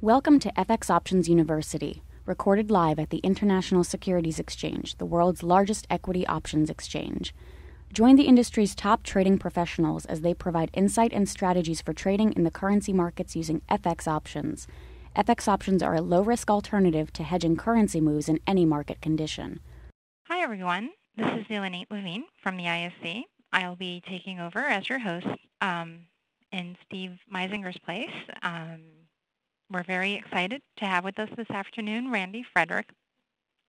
Welcome to FX Options University, recorded live at the International Securities Exchange, the world's largest equity options exchange. Join the industry's top trading professionals as they provide insight and strategies for trading in the currency markets using FX options. FX options are a low-risk alternative to hedging currency moves in any market condition. Hi, everyone. This is Zelenate Levine from the ISC. I'll be taking over as your host in Steve Meisinger's place. We're very excited to have with us this afternoon Randy Frederick,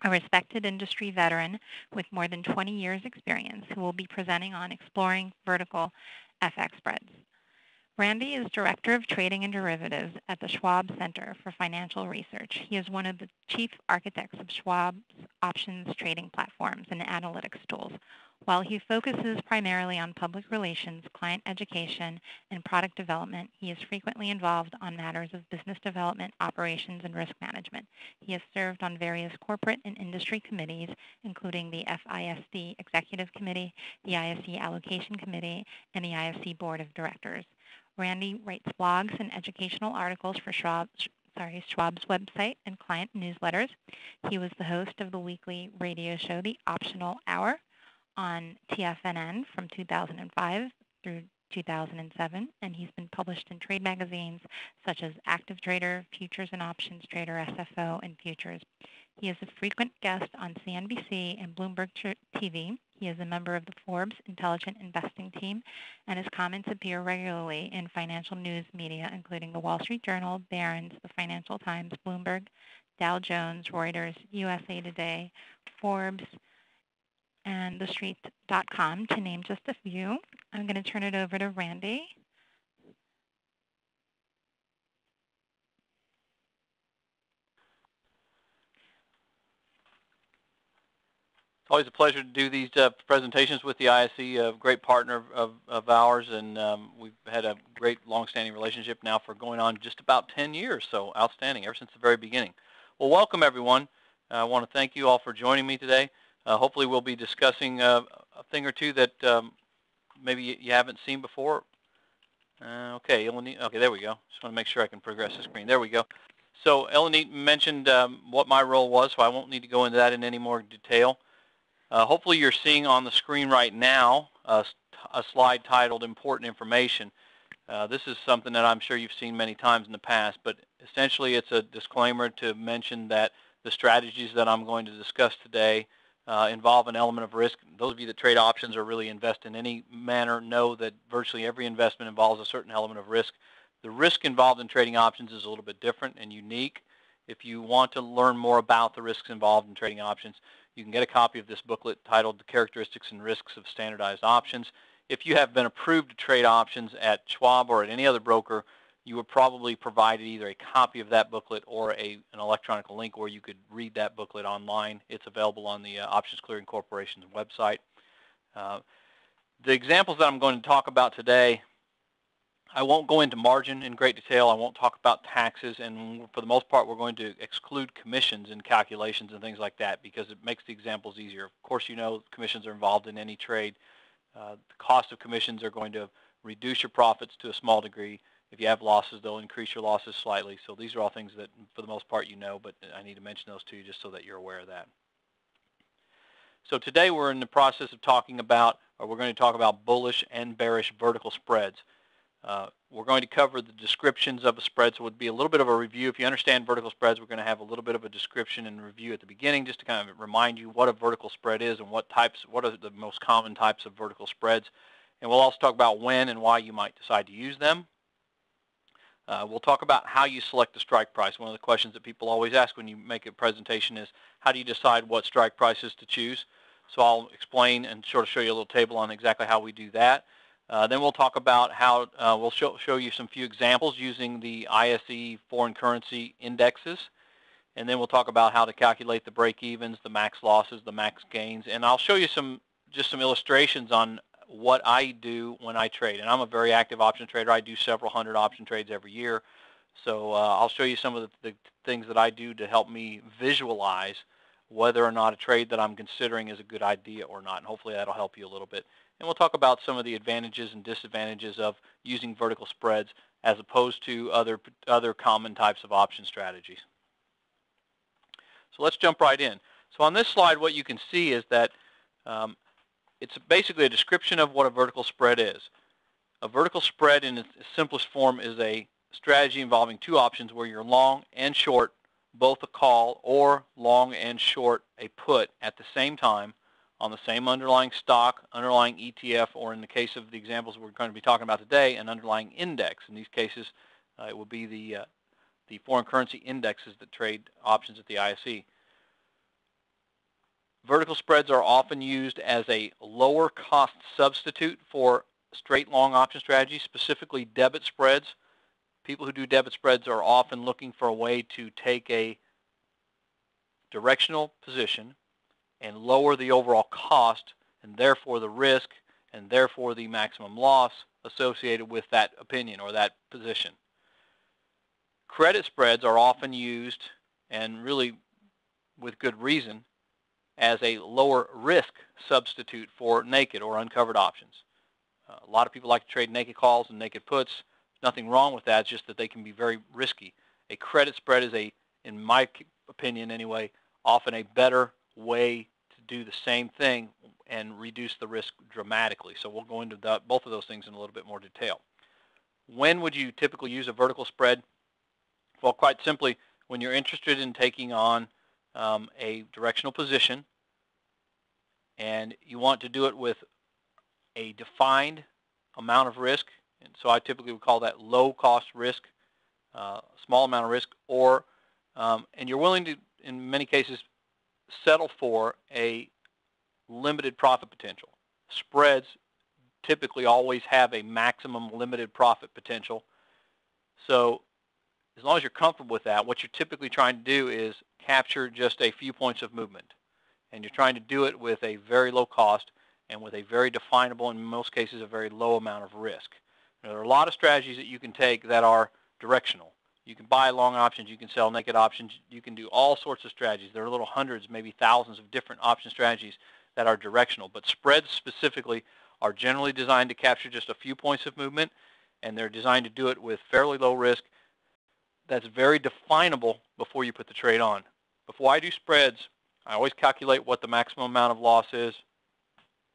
a respected industry veteran with more than 20 years' experience, who will be presenting on exploring vertical FX spreads. Randy is Director of Trading and Derivatives at the Schwab Center for Financial Research. He is one of the chief architects of Schwab's options trading platforms and analytics tools. While he focuses primarily on public relations, client education, and product development, he is frequently involved on matters of business development, operations, and risk management. He has served on various corporate and industry committees, including the FISD Executive Committee, the ISC Allocation Committee, and the ISC Board of Directors. Randy writes blogs and educational articles for Schwab's website and client newsletters. He was the host of the weekly radio show, The Optional Hour, on TFNN from 2005 through 2007, and he's been published in trade magazines such as Active Trader, Futures and Options Trader, SFO, and Futures. He is a frequent guest on CNBC and Bloomberg TV. He is a member of the Forbes Intelligent Investing team, and his comments appear regularly in financial news media, including the Wall Street Journal, Barron's, the Financial Times, Bloomberg, Dow Jones, Reuters, USA Today, Forbes, and TheStreet.com, to name just a few. I'm going to turn it over to Randy. It's always a pleasure to do these presentations with the ISC, a great partner of ours, and we've had a great long-standing relationship now for going on just about 10 years, so outstanding, ever since the very beginning. Well, welcome, everyone. I want to thank you all for joining me today. Hopefully we'll be discussing a thing or two that maybe you haven't seen before. Okay, there we go. Just want to make sure I can progress the screen. There we go. So Elenit mentioned what my role was, so I won't need to go into that in any more detail. Hopefully you're seeing on the screen right now a slide titled Important Information. This is something that I'm sure you've seen many times in the past, but essentially it's a disclaimer to mention that the strategies that I'm going to discuss today involve an element of risk. Those of you that trade options or really invest in any manner know that virtually every investment involves a certain element of risk. The risk involved in trading options is a little bit different and unique. If you want to learn more about the risks involved in trading options, you can get a copy of this booklet titled The Characteristics and Risks of Standardized Options. If you have been approved to trade options at Schwab or at any other broker, you were probably provided either a copy of that booklet or an electronic link where you could read that booklet online. It's available on the Options Clearing Corporation's website. The examples that I'm going to talk about today, I won't go into margin in great detail. I won't talk about taxes, and for the most part, we're going to exclude commissions in calculations and things like that because it makes the examples easier. Of course, you know commissions are involved in any trade. The cost of commissions are going to reduce your profits to a small degree. If you have losses, they'll increase your losses slightly. So these are all things that, for the most part, you know, but I need to mention those to you just so that you're aware of that. So today we're in the process of talking about, or we're going to talk about bullish and bearish vertical spreads. We're going to cover the descriptions of a spread, so it would be a little bit of a review. If you understand vertical spreads, we're going to have a little bit of a description and review at the beginning just to kind of remind you what a vertical spread is and what are the most common types of vertical spreads. And we'll also talk about when and why you might decide to use them. We'll talk about how you select the strike price. One of the questions that people always ask when you make a presentation is, how do you decide what strike prices to choose? So I'll explain and sort of show you a little table on exactly how we do that. Then we'll talk about how we'll show you some few examples using the ISE foreign currency indexes. And then we'll talk about how to calculate the break-evens, the max losses, the max gains. And I'll show you just some illustrations on what I do when I trade. And I'm a very active option trader. I do several hundred option trades every year. So I'll show you some of the things that I do to help me visualize whether or not a trade that I'm considering is a good idea or not. And hopefully that'll help you a little bit. And we'll talk about some of the advantages and disadvantages of using vertical spreads as opposed to other common types of option strategies. So let's jump right in. So on this slide, what you can see is that it's basically a description of what a vertical spread is. A vertical spread in its simplest form is a strategy involving two options where you're long and short both a call or long and short a put at the same time on the same underlying stock, underlying ETF, or in the case of the examples we're going to be talking about today, an underlying index. In these cases, it will be the foreign currency indexes that trade options at the ISE. Vertical spreads are often used as a lower cost substitute for straight long option strategies, specifically debit spreads. People who do debit spreads are often looking for a way to take a directional position and lower the overall cost and therefore the risk and therefore the maximum loss associated with that opinion or that position. Credit spreads are often used, and really with good reason, as a lower risk substitute for naked or uncovered options. A lot of people like to trade naked calls and naked puts. Nothing wrong with that, it's just that they can be very risky. A credit spread is in my opinion anyway, often a better way to do the same thing and reduce the risk dramatically. So we'll go into both of those things in a little bit more detail. When would you typically use a vertical spread? Well, quite simply, when you're interested in taking on a directional position and you want to do it with a defined amount of risk, and so I typically would call that low cost risk, small amount of risk, or and you're willing to, in many cases, settle for a limited profit potential. Spreads typically always have a maximum limited profit potential. So as long as you're comfortable with that, what you're typically trying to do is capture just a few points of movement. And you're trying to do it with a very low cost and with a very definable, in most cases, a very low amount of risk. Now, there are a lot of strategies that you can take that are directional. You can buy long options, you can sell naked options, you can do all sorts of strategies. There are little hundreds, maybe thousands of different option strategies that are directional. But spreads specifically are generally designed to capture just a few points of movement, and they're designed to do it with fairly low risk that's very definable before you put the trade on. Before I do spreads, I always calculate what the maximum amount of loss is,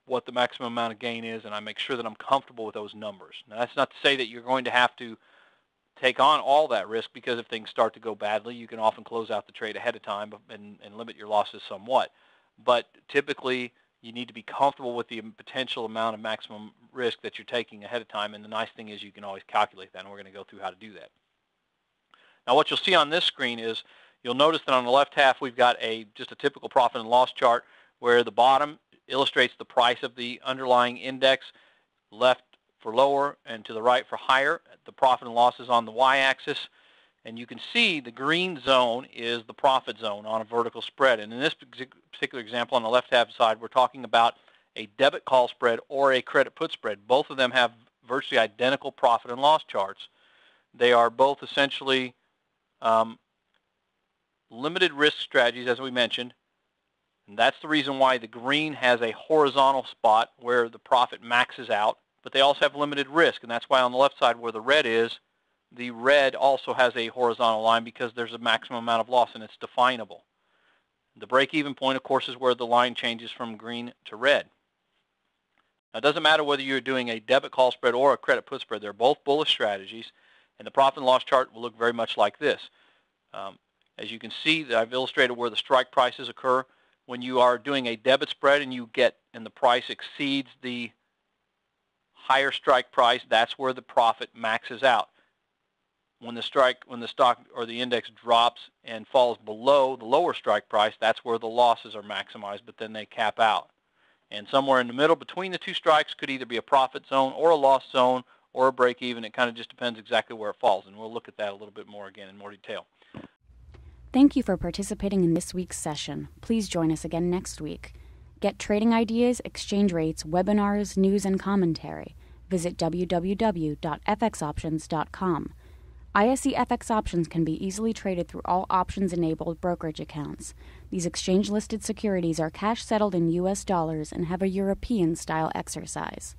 what the maximum amount of gain is, and I make sure that I'm comfortable with those numbers. Now, that's not to say that you're going to have to take on all that risk, because if things start to go badly, you can often close out the trade ahead of time and limit your losses somewhat. But typically, you need to be comfortable with the potential amount of maximum risk that you're taking ahead of time, and the nice thing is you can always calculate that, and we're going to go through how to do that. Now, what you'll see on this screen is you'll notice that on the left half we've got just a typical profit and loss chart where the bottom illustrates the price of the underlying index, left for lower and to the right for higher. The profit and loss is on the y-axis, and you can see the green zone is the profit zone on a vertical spread. And in this particular example on the left-hand side, we're talking about a debit call spread or a credit put spread. Both of them have virtually identical profit and loss charts. They are both essentially limited risk strategies, as we mentioned, and that's the reason why the green has a horizontal spot where the profit maxes out, but they also have limited risk, and that's why on the left side where the red is, the red also has a horizontal line because there's a maximum amount of loss and it's definable. The break-even point, of course, is where the line changes from green to red. Now, it doesn't matter whether you're doing a debit call spread or a credit put spread. They're both bullish strategies, and the profit and loss chart will look very much like this. As you can see, I've illustrated where the strike prices occur. When you are doing a debit spread and the price exceeds the higher strike price, that's where the profit maxes out. When the stock or the index drops and falls below the lower strike price, that's where the losses are maximized, but then they cap out. And somewhere in the middle between the two strikes could either be a profit zone or a loss zone or a break even. It kind of just depends exactly where it falls, and we'll look at that a little bit more again in more detail. Thank you for participating in this week's session. Please join us again next week. Get trading ideas, exchange rates, webinars, news, and commentary. Visit www.fxoptions.com. ISE FX options can be easily traded through all options-enabled brokerage accounts. These exchange-listed securities are cash-settled in U.S. dollars and have a European-style exercise.